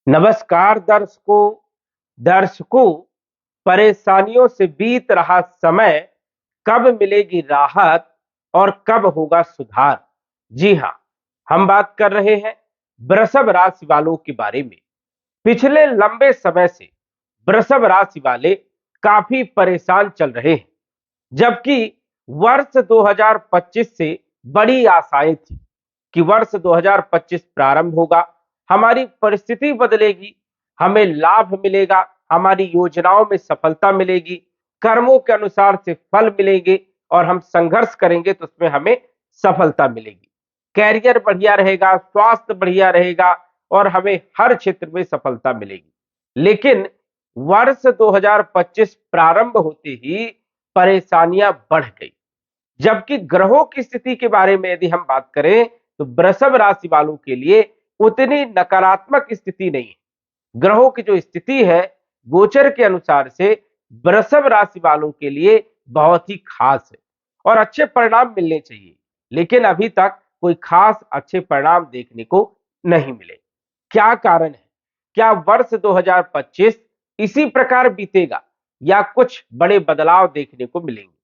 नमस्कार दर्शकों, परेशानियों से बीत रहा समय, कब मिलेगी राहत और कब होगा सुधार। जी हां, हम बात कर रहे हैं वृषभ राशि वालों के बारे में। पिछले लंबे समय से वृषभ राशि वाले काफी परेशान चल रहे हैं, जबकि वर्ष 2025 से बड़ी आशाएं थी कि वर्ष 2025 प्रारंभ होगा, हमारी परिस्थिति बदलेगी, हमें लाभ मिलेगा, हमारी योजनाओं में सफलता मिलेगी, कर्मों के अनुसार से फल मिलेंगे और हम संघर्ष करेंगे तो उसमें हमें सफलता मिलेगी। कैरियर बढ़िया रहेगा, स्वास्थ्य बढ़िया रहेगा और हमें हर क्षेत्र में सफलता मिलेगी। लेकिन वर्ष 2025 प्रारंभ होते ही परेशानियां बढ़ गई। जबकि ग्रहों की स्थिति के बारे में यदि हम बात करें तो वृषभ राशि वालों के लिए उतनी नकारात्मक स्थिति नहीं है। ग्रहों की जो स्थिति है गोचर के अनुसार से वृषभ राशि वालों के लिए बहुत ही खास है और अच्छे परिणाम मिलने चाहिए, लेकिन अभी तक कोई खास अच्छे परिणाम देखने को नहीं मिले। क्या कारण है? क्या वर्ष 2025 इसी प्रकार बीतेगा या कुछ बड़े बदलाव देखने को मिलेंगे?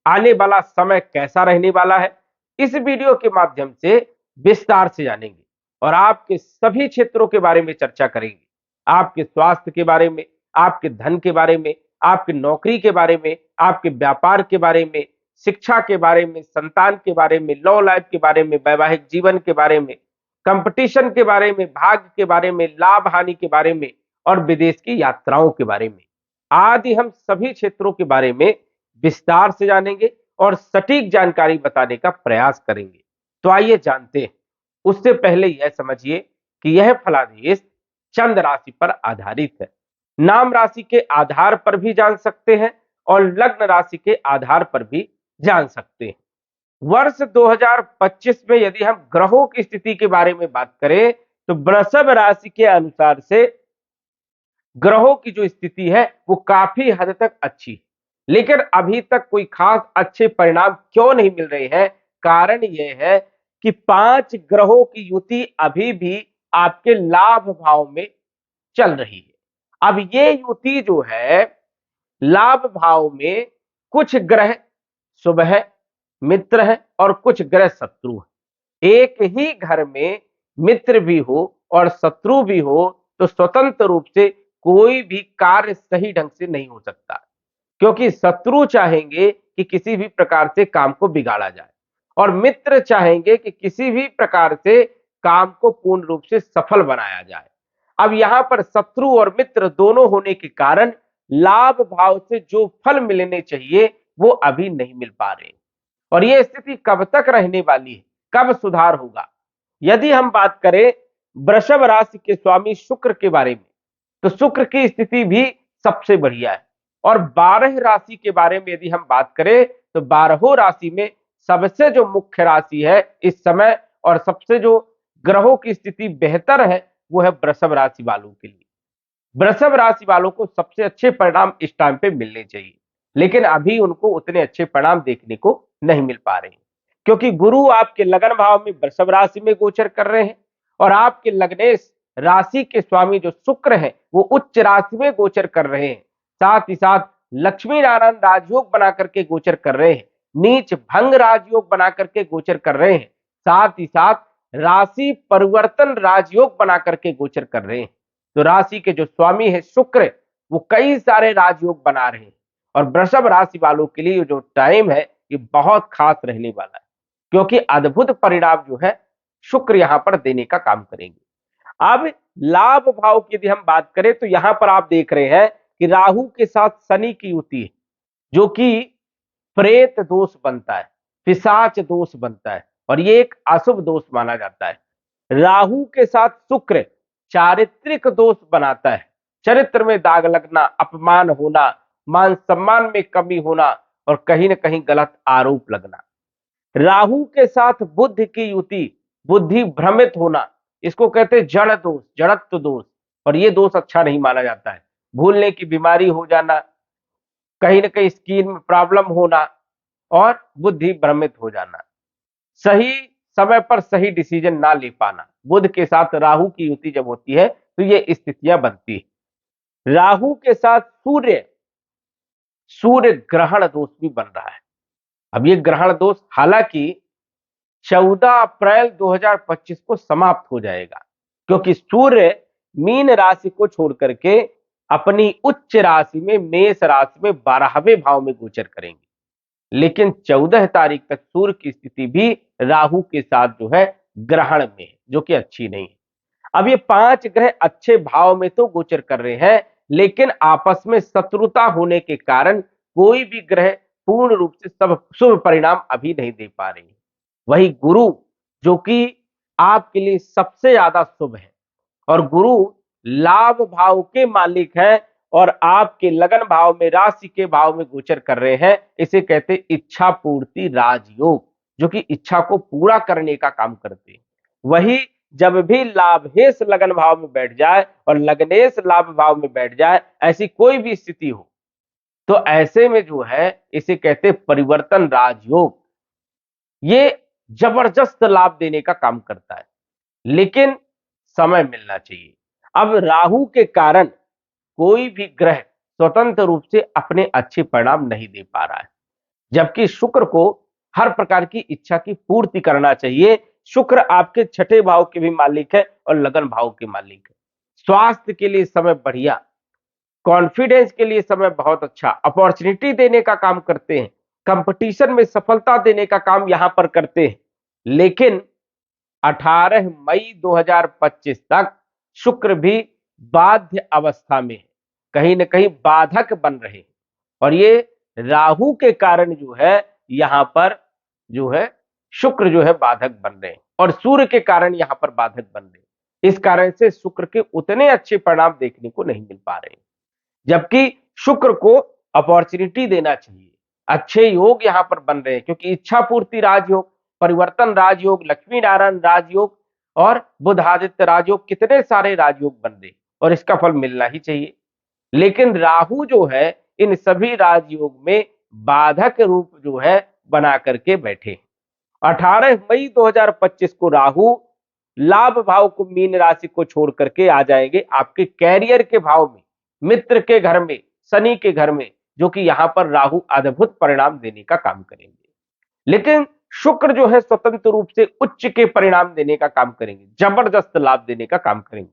आने वाला समय कैसा रहने वाला है, इस वीडियो के माध्यम से विस्तार से जानेंगे और आपके सभी क्षेत्रों के बारे में चर्चा करेंगे। आपके स्वास्थ्य के बारे में, आपके धन के बारे में, आपकी नौकरी के बारे में, आपके व्यापार के बारे में, शिक्षा के बारे में, संतान के बारे में, लव लाइफ के बारे में, वैवाहिक जीवन के बारे में, कंपटीशन के बारे में, भाग्य के बारे में, लाभ हानि के बारे में और विदेश की यात्राओं के बारे में आदि हम सभी क्षेत्रों के बारे में विस्तार से जानेंगे और सटीक जानकारी बताने का प्रयास करेंगे। तो आइए जानते हैं। उससे पहले यह समझिए कि यह फलादेश चंद्र राशि पर आधारित है। नाम राशि के आधार पर भी जान सकते हैं और लग्न राशि के आधार पर भी जान सकते हैं। वर्ष 2025 में यदि हम ग्रहों की स्थिति के बारे में बात करें तो वृषभ राशि के अनुसार से ग्रहों की जो स्थिति है वो काफी हद तक अच्छी है, लेकिन अभी तक कोई खास अच्छे परिणाम क्यों नहीं मिल रहे हैं? कारण यह है कि 5 ग्रहों की युति अभी भी आपके लाभ भाव में चल रही है। अब ये युति जो है लाभ भाव में कुछ ग्रह शुभ है, मित्र है और कुछ ग्रह शत्रु है। एक ही घर में मित्र भी हो और शत्रु भी हो तो स्वतंत्र रूप से कोई भी कार्य सही ढंग से नहीं हो सकता, क्योंकि शत्रु चाहेंगे कि किसी भी प्रकार से काम को बिगाड़ा जाए और मित्र चाहेंगे कि किसी भी प्रकार से काम को पूर्ण रूप से सफल बनाया जाए। अब यहां पर शत्रु और मित्र दोनों होने के कारण लाभ भाव से जो फल मिलने चाहिए वो अभी नहीं मिल पा रहे और ये स्थिति कब तक रहने वाली है, कब सुधार होगा? यदि हम बात करें वृषभ राशि के स्वामी शुक्र के बारे में तो शुक्र की स्थिति भी सबसे बढ़िया है और 12 राशि के बारे में यदि हम बात करें तो 12 राशि में सबसे जो मुख्य राशि है इस समय और सबसे जो ग्रहों की स्थिति बेहतर है वो है वृषभ राशि वालों के लिए। वृषभ राशि वालों को सबसे अच्छे परिणाम इस टाइम पे मिलने चाहिए, लेकिन अभी उनको उतने अच्छे परिणाम देखने को नहीं मिल पा रहे हैं, क्योंकि गुरु आपके लगन भाव में वृषभ राशि में गोचर कर रहे हैं और आपके लग्नेश राशि के स्वामी जो शुक्र है वो उच्च राशि में गोचर कर रहे हैं। साथ ही साथ लक्ष्मी नारायण राजयोग बना करके गोचर कर रहे हैं, नीच भंग राजयोग बना करके गोचर कर रहे हैं, साथ ही साथ राशि परिवर्तन राजयोग बना करके गोचर कर रहे हैं। तो राशि के जो स्वामी है शुक्र वो कई सारे राजयोग बना रहे हैं और वृषभ राशि वालों के लिए जो टाइम है ये बहुत खास रहने वाला है, क्योंकि अद्भुत परिणाम जो है शुक्र यहां पर देने का काम करेंगे। अब लाभ भाव की यदि हम बात करें तो यहां पर आप देख रहे हैं कि राहु के साथ शनि की युति है, जो कि प्रेत दोष बनता है, पिशाच दोष बनता है और ये एक अशुभ दोष माना जाता है। राहु के साथ शुक्र चारित्रिक दोष बनाता है, चरित्र में दाग लगना, अपमान होना, मान सम्मान में कमी होना और कहीं ना कहीं गलत आरोप लगना। राहु के साथ बुध की युति, बुद्धि भ्रमित होना, इसको कहते हैं जड़ दोष, जड़त्व दोष और ये दोष अच्छा नहीं माना जाता है। भूलने की बीमारी हो जाना, कहीं ना कहीं स्किन में प्रॉब्लम होना और बुद्धि भ्रमित हो जाना, सही समय पर सही डिसीजन ना ले पाना। बुध के साथ राहु की युति जब होती है तो ये स्थितियां बनती है। राहु के साथ सूर्य सूर्य ग्रहण दोष भी बन रहा है। अब ये ग्रहण दोष हालांकि 14 अप्रैल 2025 को समाप्त हो जाएगा, क्योंकि सूर्य मीन राशि को छोड़ करके अपनी उच्च राशि में मेष राशि में 12वें भाव में गोचर करेंगे। लेकिन 14 तारीख तक सूर्य की स्थिति भी राहु के साथ जो है ग्रहण में है, जो कि अच्छी नहीं है। अब ये 5 ग्रह अच्छे भाव में तो गोचर कर रहे हैं, लेकिन आपस में शत्रुता होने के कारण कोई भी ग्रह पूर्ण रूप से सब शुभ परिणाम अभी नहीं दे पा रहे हैं। वही गुरु, जो कि आपके लिए सबसे ज्यादा शुभ है, और गुरु लाभ भाव के मालिक हैं और आपके लगन भाव में राशि के भाव में गोचर कर रहे हैं। इसे कहते हैं इच्छा पूर्ति राजयोग, जो कि इच्छा को पूरा करने का काम करते हैं। वही जब भी लाभेश लगन भाव में बैठ जाए और लगनेश लाभ भाव में बैठ जाए, ऐसी कोई भी स्थिति हो, तो ऐसे में जो है इसे कहते हैं परिवर्तन राजयोग। ये जबरदस्त लाभ देने का काम करता है, लेकिन समय मिलना चाहिए। अब राहु के कारण कोई भी ग्रह स्वतंत्र रूप से अपने अच्छे परिणाम नहीं दे पा रहा है, जबकि शुक्र को हर प्रकार की इच्छा की पूर्ति करना चाहिए। शुक्र आपके छठे भाव के भी मालिक है और लगन भाव के मालिक है। स्वास्थ्य के लिए समय बढ़िया, कॉन्फिडेंस के लिए समय बहुत अच्छा, अपॉर्चुनिटी देने का काम करते हैं, कंपटीशन में सफलता देने का काम यहां पर करते हैं। लेकिन 18 मई 2025 तक शुक्र भी बाध्य अवस्था में है, कहीं ना कहीं बाधक बन रहे हैं। और ये राहु के कारण जो है यहां पर जो है शुक्र जो है बाधक बन रहे हैं, और सूर्य के कारण यहां पर बाधक बन रहे हैं। इस कारण से शुक्र के उतने अच्छे परिणाम देखने को नहीं मिल पा रहे हैं, जबकि शुक्र को अपॉर्चुनिटी देना चाहिए। अच्छे योग यहां पर बन रहे हैं, क्योंकि इच्छा पूर्ति राजयोग, परिवर्तन राजयोग, लक्ष्मी नारायण राजयोग और बुधादित्य राजयोग, कितने सारे राजयोग बन रहे, और इसका फल मिलना ही चाहिए। लेकिन राहु जो है इन सभी राजयोग में बाधक रूप जो है बना करके बैठे। 18 मई 2025 को राहु लाभ भाव को मीन राशि को छोड़ करके आ जाएंगे आपके कैरियर के भाव में, मित्र के घर में, शनि के घर में, जो कि यहां पर राहु अद्भुत परिणाम देने का काम करेंगे। लेकिन शुक्र जो है स्वतंत्र रूप से उच्च के परिणाम देने का काम करेंगे, जबरदस्त लाभ देने का काम करेंगे।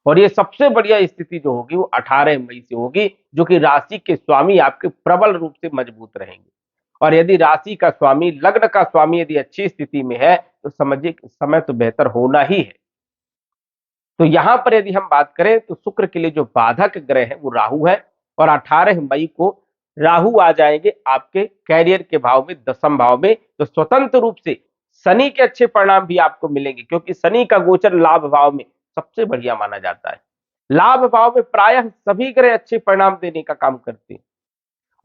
और ये सबसे बढ़िया स्थिति जो होगी वो 18 मई से होगी, जो कि राशि के स्वामी आपके प्रबल रूप से मजबूत रहेंगे। और यदि राशि का स्वामी, लग्न का स्वामी यदि अच्छी स्थिति में है, तो समझिए समय तो बेहतर होना ही है। तो यहां पर यदि हम बात करें तो शुक्र के लिए जो बाधक ग्रह है वो राहु है, और 18 मई को राहु आ जाएंगे आपके कैरियर के भाव में, दसम भाव में। तो स्वतंत्र रूप से शनि के अच्छे परिणाम भी आपको मिलेंगे, क्योंकि शनि का गोचर लाभ भाव में सबसे बढ़िया माना जाता है। लाभ भाव में प्रायः सभी ग्रह अच्छे परिणाम देने का काम करते हैं,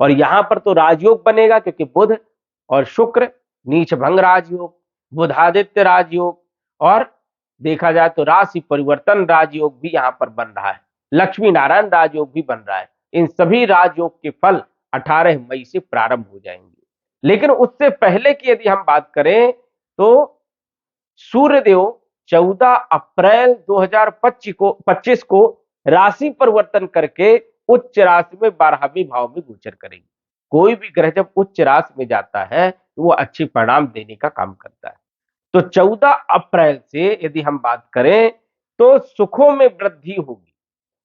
और यहां पर तो राजयोग बनेगा, क्योंकि बुध और शुक्र नीच भंग राजयोग, बुधादित्य राजयोग, और देखा जाए तो राशि परिवर्तन राजयोग भी यहां पर बन रहा है, लक्ष्मी नारायण राजयोग भी बन रहा है। इन सभी राजयोग के फल 18 मई से प्रारंभ हो जाएंगे। लेकिन उससे पहले की यदि हम बात करें तो सूर्यदेव 14 अप्रैल 2025 को राशि परिवर्तन करके उच्च राशि में 12वें भाव में गोचर करेंगे। कोई भी ग्रह जब उच्च राशि में जाता है तो वो अच्छी परिणाम देने का काम करता है। तो 14 अप्रैल से यदि हम बात करें तो सुखों में वृद्धि होगी,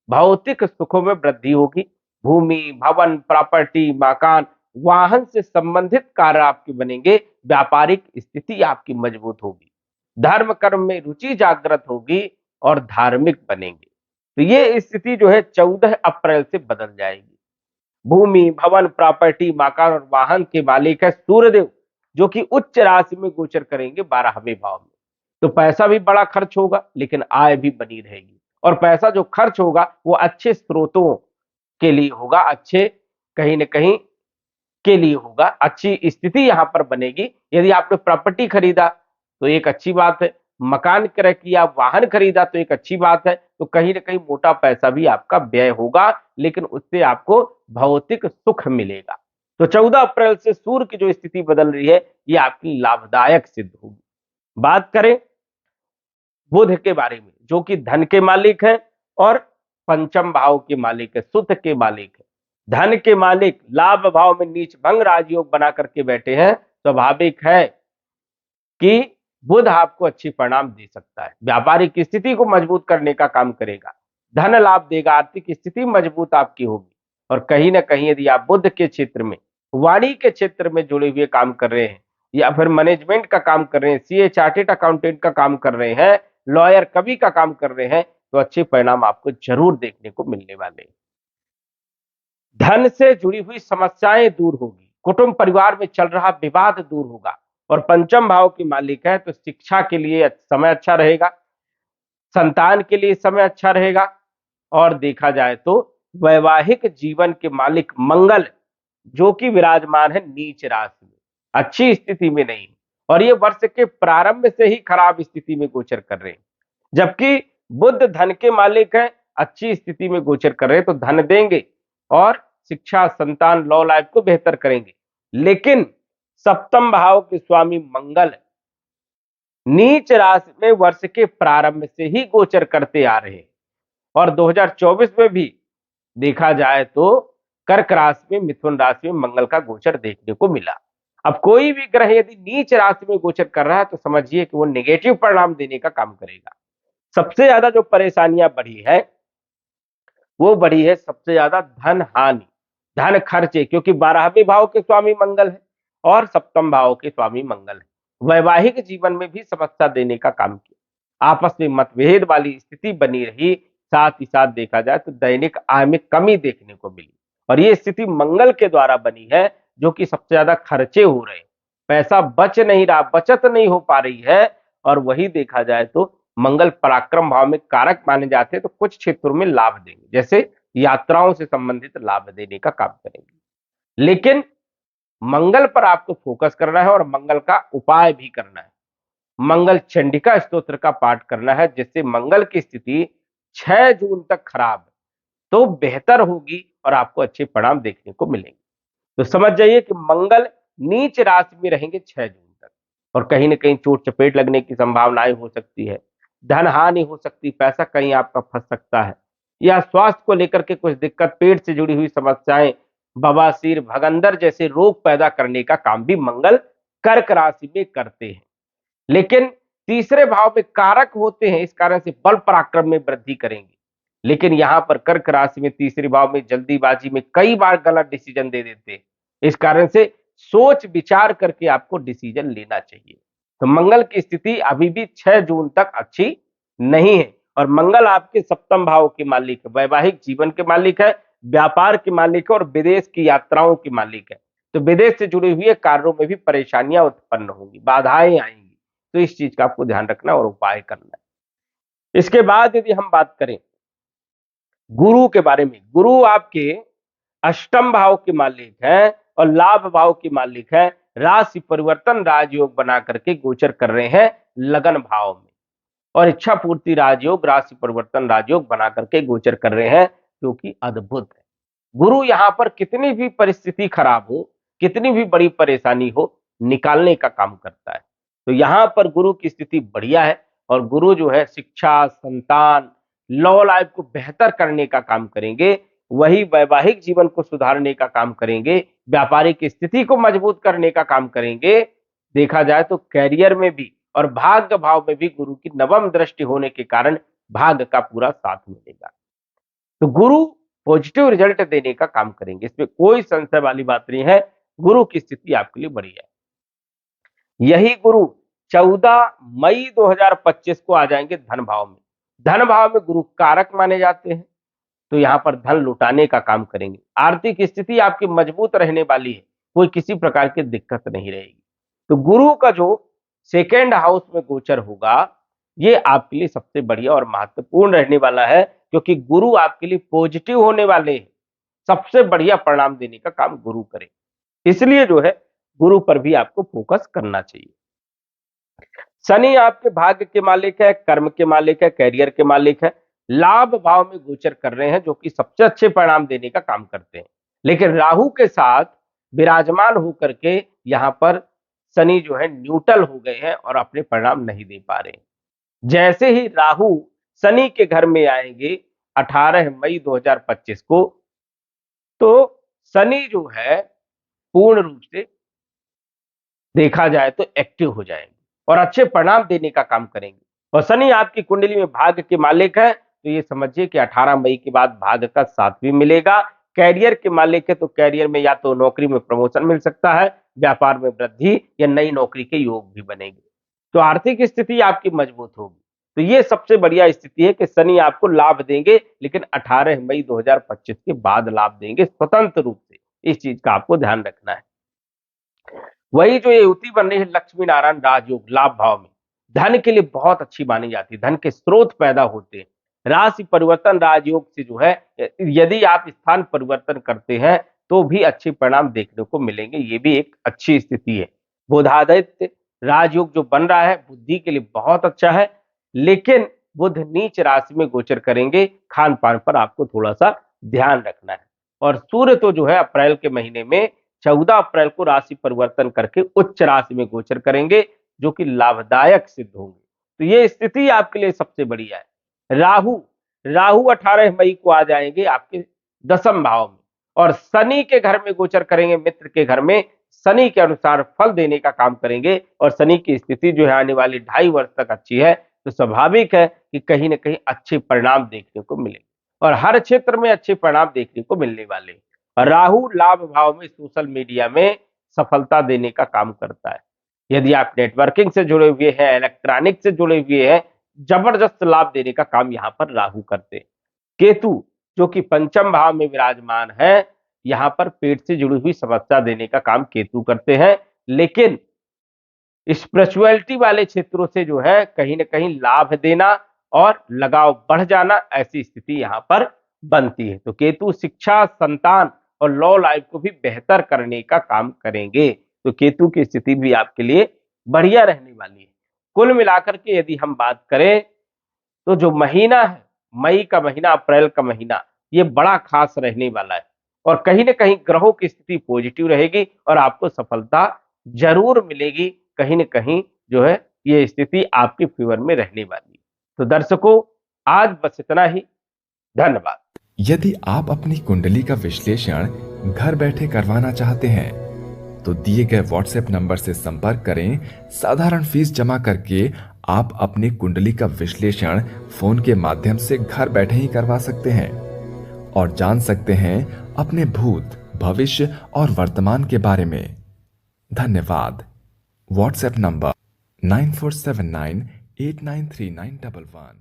भौतिक सुखों में वृद्धि होगी। भूमि, भवन, प्रॉपर्टी, मकान, वाहन से संबंधित कार्य आपके बनेंगे। व्यापारिक स्थिति आपकी मजबूत होगी, धर्म कर्म में रुचि जागृत होगी और धार्मिक बनेंगे। तो ये स्थिति जो है 14 अप्रैल से बदल जाएगी। भूमि, भवन, प्रॉपर्टी, मकान और वाहन के मालिक है सूर्यदेव, जो कि उच्च राशि में गोचर करेंगे 12वें भाव में। तो पैसा भी बड़ा खर्च होगा, लेकिन आय भी बनी रहेगी, और पैसा जो खर्च होगा वो अच्छे स्रोतों के लिए होगा, अच्छे कहीं ना कहीं के लिए होगा, अच्छी स्थिति यहां पर बनेगी। यदि आपने प्रॉपर्टी खरीदा तो एक अच्छी बात है, मकान क्रय किया, वाहन खरीदा तो एक अच्छी बात है। तो कहीं ना कहीं मोटा पैसा भी आपका व्यय होगा, लेकिन उससे आपको भौतिक सुख मिलेगा। तो 14 अप्रैल से सूर्य की जो स्थिति बदल रही है ये आपकी लाभदायक सिद्ध होगी। बात करें बुध के बारे में, जो कि धन के मालिक है और पंचम भाव के मालिक है, सुत के मालिक है। धन के मालिक लाभ भाव में नीच भंग राजयोग बना करके बैठे हैं। स्वाभाविक है कि बुध आपको अच्छी परिणाम दे सकता है, व्यापारिक स्थिति को मजबूत करने का काम करेगा, धन लाभ देगा, आर्थिक स्थिति मजबूत आपकी होगी। और कहीं ना कहीं यदि आप बुध के क्षेत्र में, वाणी के क्षेत्र में जुड़े हुए काम कर रहे हैं, या फिर मैनेजमेंट का काम कर रहे हैं, सीए चार्टेड अकाउंटेंट का काम कर रहे हैं, लॉयर कवि का काम कर रहे हैं, तो अच्छे परिणाम आपको जरूर देखने को मिलने वाले हैं। धन से जुड़ी हुई समस्याएं दूर होगी, कुटुंब परिवार में चल रहा विवाद दूर होगा। और पंचम भाव की मालिक है, तो शिक्षा के लिए समय अच्छा रहेगा, संतान के लिए समय अच्छा रहेगा। और देखा जाए तो वैवाहिक जीवन के मालिक मंगल, जो कि विराजमान है नीच राशि में, अच्छी स्थिति में नहीं, और ये वर्ष के प्रारंभ से ही खराब स्थिति में गोचर कर रहे हैं। जबकि बुध धन के मालिक है, अच्छी स्थिति में गोचर कर रहे हैं, तो धन देंगे और शिक्षा, संतान, लॉ लाइफ को बेहतर करेंगे। लेकिन सप्तम भाव के स्वामी मंगल नीच राशि में वर्ष के प्रारंभ से ही गोचर करते आ रहे हैं। और 2024 में भी देखा जाए तो कर्क राशि में, मिथुन राशि में मंगल का गोचर देखने को मिला। अब कोई भी ग्रह यदि नीच राशि में गोचर कर रहा है, तो समझिए कि वो नेगेटिव परिणाम देने का काम करेगा। सबसे ज्यादा जो परेशानियां बढ़ी है, वो बढ़ी है सबसे ज्यादा धन हानि, धन खर्चे, क्योंकि 12वें भाव के स्वामी मंगल है और सप्तम भाव के स्वामी मंगल है। वैवाहिक जीवन में भी समस्या देने का काम किया, आपस में मतभेद वाली स्थिति बनी रही। साथ ही साथ देखा जाए तो दैनिक आय में कमी देखने को मिली, और ये स्थिति मंगल के द्वारा बनी है, जो कि सबसे ज्यादा खर्चे हो रहे हैं, पैसा बच नहीं रहा, बचत नहीं हो पा रही है। और वही देखा जाए तो मंगल पराक्रम भाव में कारक माने जाते हैं, तो कुछ क्षेत्रों में लाभ देंगे, जैसे यात्राओं से संबंधित लाभ देने का काम करेंगे। लेकिन मंगल पर आपको फोकस करना है और मंगल का उपाय भी करना है। मंगल चंडिका स्तोत्र का पाठ करना है, जिससे मंगल की स्थिति 6 जून तक खराब है तो बेहतर होगी और आपको अच्छे परिणाम देखने को मिलेंगे। तो समझ जाइए कि मंगल नीच राशि में रहेंगे 6 जून तक, और कहीं ना कहीं चोट चपेट लगने की संभावनाएं हो सकती है, धन हानि हो सकती, पैसा कहीं आपका फंस सकता है, या स्वास्थ्य को लेकर के कुछ दिक्कत, पेट से जुड़ी हुई समस्याएं, बवासीर, भगंदर जैसे रोग पैदा करने का काम भी मंगल कर्क राशि में करते हैं। लेकिन तीसरे भाव में कारक होते हैं, इस कारण से बल पराक्रम में वृद्धि करेंगे। लेकिन यहां पर कर्क राशि में तीसरे भाव में जल्दीबाजी में कई बार गलत डिसीजन दे देते हैं, इस कारण से सोच विचार करके आपको डिसीजन लेना चाहिए। तो मंगल की स्थिति अभी भी 6 जून तक अच्छी नहीं है, और मंगल आपके सप्तम भाव के मालिक है, वैवाहिक जीवन के मालिक है, व्यापार के मालिक है और विदेश की यात्राओं के मालिक है। तो विदेश से जुड़े हुए कार्यों में भी परेशानियां उत्पन्न होंगी, बाधाएं आएंगी, तो इस चीज का आपको ध्यान रखना और उपाय करना है। इसके बाद यदि हम बात करें गुरु के बारे में, गुरु आपके अष्टम भाव के मालिक है और लाभ भाव के मालिक है। राशि परिवर्तन राजयोग बना करके गोचर कर रहे हैं लगन भाव में, और इच्छा पूर्ति राजयोग, राशि परिवर्तन राजयोग बना करके गोचर कर रहे हैं, जो कि अद्भुत है। गुरु यहां पर कितनी भी परिस्थिति खराब हो, कितनी भी बड़ी परेशानी हो, निकालने का काम करता है। तो यहां पर गुरु की स्थिति बढ़िया है, और गुरु जो है शिक्षा, संतान, लॉ लाइफ को बेहतर करने का काम करेंगे, वही वैवाहिक जीवन को सुधारने का काम करेंगे, व्यापारिक स्थिति को मजबूत करने का काम करेंगे। देखा जाए तो कैरियर में भी और भाग्य भाव में भी गुरु की नवम दृष्टि होने के कारण भाग्य का पूरा साथ मिलेगा। तो गुरु पॉजिटिव रिजल्ट देने का काम करेंगे, इसमें कोई संशय वाली बात नहीं है। गुरु की स्थिति आपके लिए बढ़िया है। यही गुरु 14 मई 2025 को आ जाएंगे धन भाव में। धन भाव में गुरु कारक माने जाते हैं, तो यहां पर धन लुटाने का काम करेंगे। आर्थिक स्थिति आपकी मजबूत रहने वाली है, कोई किसी प्रकार की दिक्कत नहीं रहेगी। तो गुरु का जो सेकेंड हाउस में गोचर होगा, ये आपके लिए सबसे बढ़िया और महत्वपूर्ण रहने वाला है, क्योंकि गुरु आपके लिए पॉजिटिव होने वाले हैं। सबसे बढ़िया परिणाम देने का काम गुरु करे, इसलिए जो है गुरु पर भी आपको फोकस करना चाहिए। शनि आपके भाग्य के मालिक है, कर्म के मालिक है, कैरियर के मालिक है, लाभ भाव में गोचर कर रहे हैं, जो कि सबसे अच्छे परिणाम देने का काम करते हैं। लेकिन राहु के साथ विराजमान होकर के यहां पर शनि जो है न्यूट्रल हो गए हैं और अपने परिणाम नहीं दे पा रहे हैं। जैसे ही राहु शनि के घर में आएंगे 18 मई 2025 को, तो शनि जो है पूर्ण रूप से देखा जाए तो एक्टिव हो जाएंगे और अच्छे परिणाम देने का काम करेंगे। और शनि आपकी कुंडली में भाग्य के मालिक है, तो ये समझिए कि 18 मई के बाद भाग्य का साथ भी मिलेगा। कैरियर के मालिक है, तो कैरियर में या तो नौकरी में प्रमोशन मिल सकता है, व्यापार में वृद्धि या नई नौकरी के योग भी बनेंगे। तो आर्थिक स्थिति आपकी मजबूत होगी। तो ये सबसे बढ़िया स्थिति है कि शनि आपको लाभ देंगे, लेकिन 18 मई 2025 के बाद लाभ देंगे स्वतंत्र रूप से। इस चीज का आपको ध्यान रखना है। वही जो ये युति बन रही है लक्ष्मी नारायण राजयोग लाभ भाव में, धन के लिए बहुत अच्छी मानी जाती है, धन के स्रोत पैदा होते हैं। राशि परिवर्तन राजयोग से जो है, यदि आप स्थान परिवर्तन करते हैं तो भी अच्छे परिणाम देखने को मिलेंगे, ये भी एक अच्छी स्थिति है। बुधादित्य राजयोग जो बन रहा है बुद्धि के लिए बहुत अच्छा है, लेकिन बुध नीच राशि में गोचर करेंगे, खान पान पर आपको थोड़ा सा ध्यान रखना है। और सूर्य तो जो है अप्रैल के महीने में 14 अप्रैल को राशि परिवर्तन करके उच्च राशि में गोचर करेंगे, जो कि लाभदायक सिद्ध होंगे। तो ये स्थिति आपके लिए सबसे बढ़िया है। राहु राहु 18 मई को आ जाएंगे आपके 10वें भाव में और शनि के घर में गोचर करेंगे, मित्र के घर में। शनि के अनुसार फल देने का काम करेंगे और शनि की स्थिति जो है आने वाली 2.5 वर्ष तक अच्छी है, तो स्वाभाविक है कि कहीं ना कहीं अच्छे परिणाम देखने को मिलेंगे और हर क्षेत्र में अच्छे परिणाम देखने को मिलने वाले हैं। राहु लाभ भाव में सोशल मीडिया में सफलता देने का काम करता है। यदि आप नेटवर्किंग से जुड़े हुए हैं, इलेक्ट्रॉनिक से जुड़े हुए हैं, जबरदस्त लाभ देने का काम यहां पर राहु करते हैं। केतु जो कि पंचम भाव में विराजमान है, यहां पर पेट से जुड़ी हुई समस्या देने का काम केतु करते हैं, लेकिन स्पिरिचुअलिटी वाले क्षेत्रों से जो है कहीं ना कहीं लाभ देना और लगाव बढ़ जाना, ऐसी स्थिति यहां पर बनती है। तो केतु शिक्षा, संतान और लॉ लाइफ को भी बेहतर करने का काम करेंगे। तो केतु की स्थिति भी आपके लिए बढ़िया रहने वाली है। कुल मिलाकर के यदि हम बात करें तो जो महीना है, मई का महीना, अप्रैल का महीना, ये बड़ा खास रहने वाला है और कहीं ना कहीं ग्रहों की स्थिति पॉजिटिव रहेगी और आपको सफलता जरूर मिलेगी। कहीं ना कहीं जो है ये स्थिति आपके फेवर में रहने वाली है। तो दर्शकों, आज बस इतना ही। धन्यवाद। यदि आप अपनी कुंडली का विश्लेषण घर बैठे करवाना चाहते हैं तो दिए गए व्हाट्सएप नंबर से संपर्क करें। साधारण फीस जमा करके आप अपनी कुंडली का विश्लेषण फोन के माध्यम से घर बैठे ही करवा सकते हैं और जान सकते हैं अपने भूत, भविष्य और वर्तमान के बारे में। धन्यवाद। WhatsApp number 9479893911।